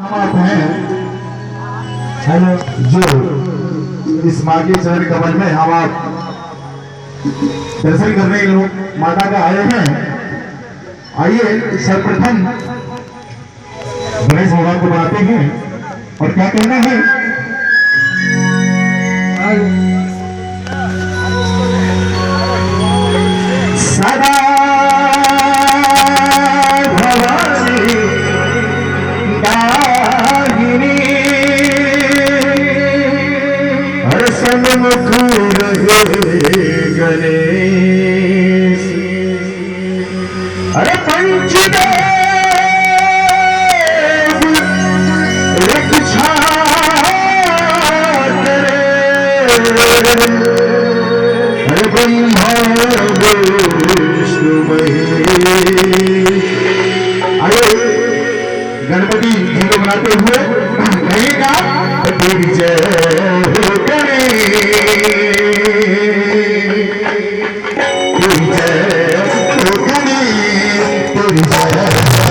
हम आप हैं हेलो जो इस माँ के चरण कमल में हम आप दर्शन करने लोग माता का आए हैं। आइए सर्वप्रथम गणेश भगवान को बुलाते हैं और क्या कहना है। सदा भवानी दाहिनी हर सन्मुख रहे गणेश। अरे पंचदेव रक्षा करे, अरे ब्रह्मा विष्णु महेश। आइए गणपति जी को मनाते हुए कहेगा तेरी जय हो गणेश, तेरी जय हो गणेश, तेरी जय हो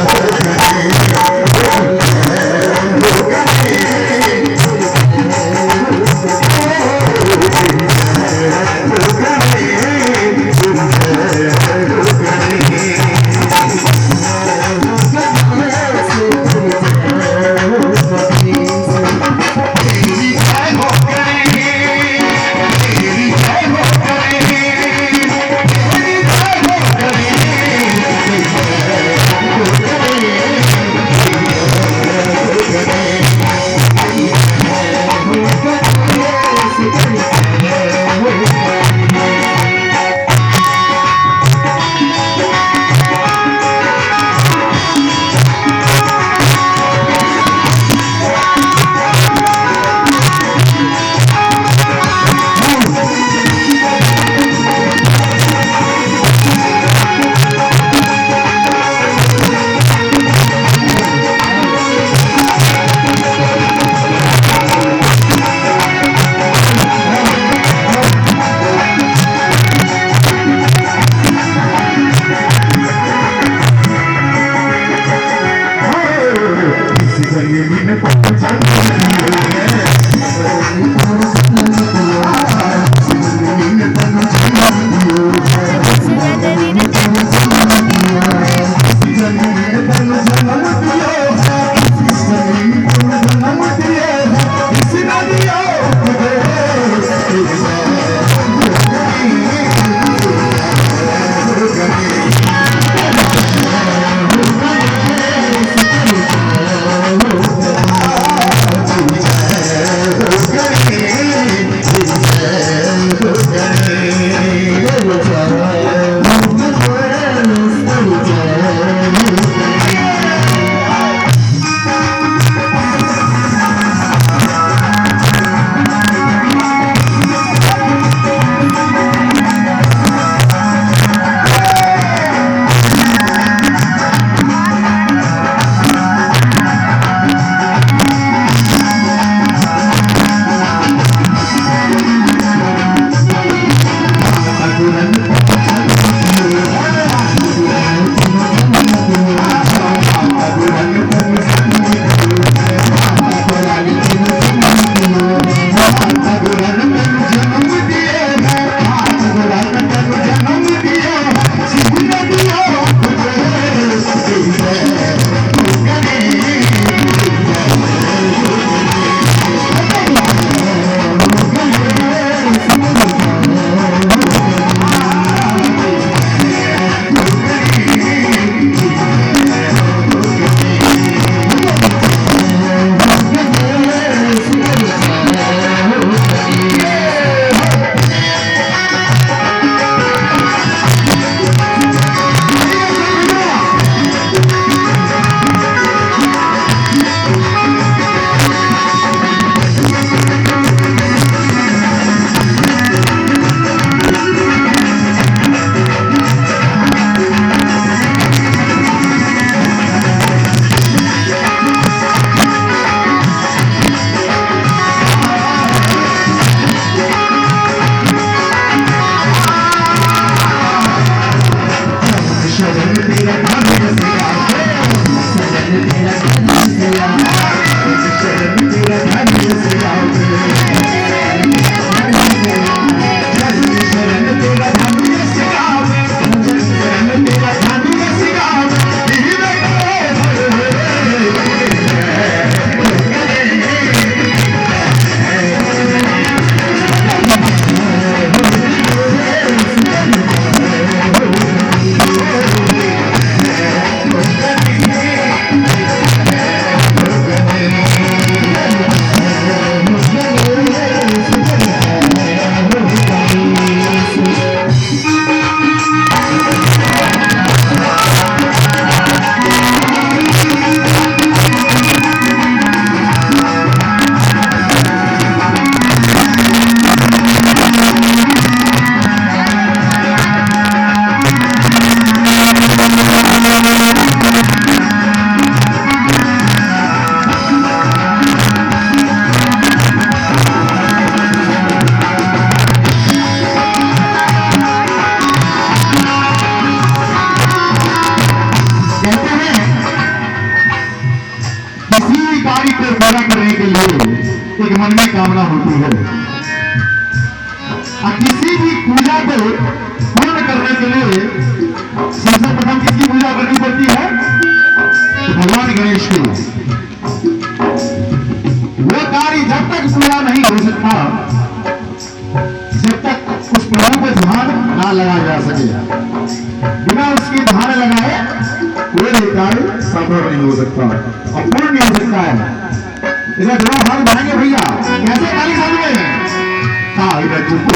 को पूरा करने के लिए एक मन में कामना होती है। किसी भी पूजा को पूर्ण करने के लिए सबसे प्रथम किसकी पूजा करनी पड़ती है? तो भगवान गणेश की। वो कार्य जब तक पूरा नहीं हो सकता जब तक उस प्रभु पर ध्यान ना लगाया जा सके। बिना उसकी ध्यान लगाए कोई कार्य सफल नहीं हो सकता और पूर्ण नहीं हो सकता है। इधर दोनों हाथ बढ़ाएंगे भैया, कैसे ताली साथ में किसी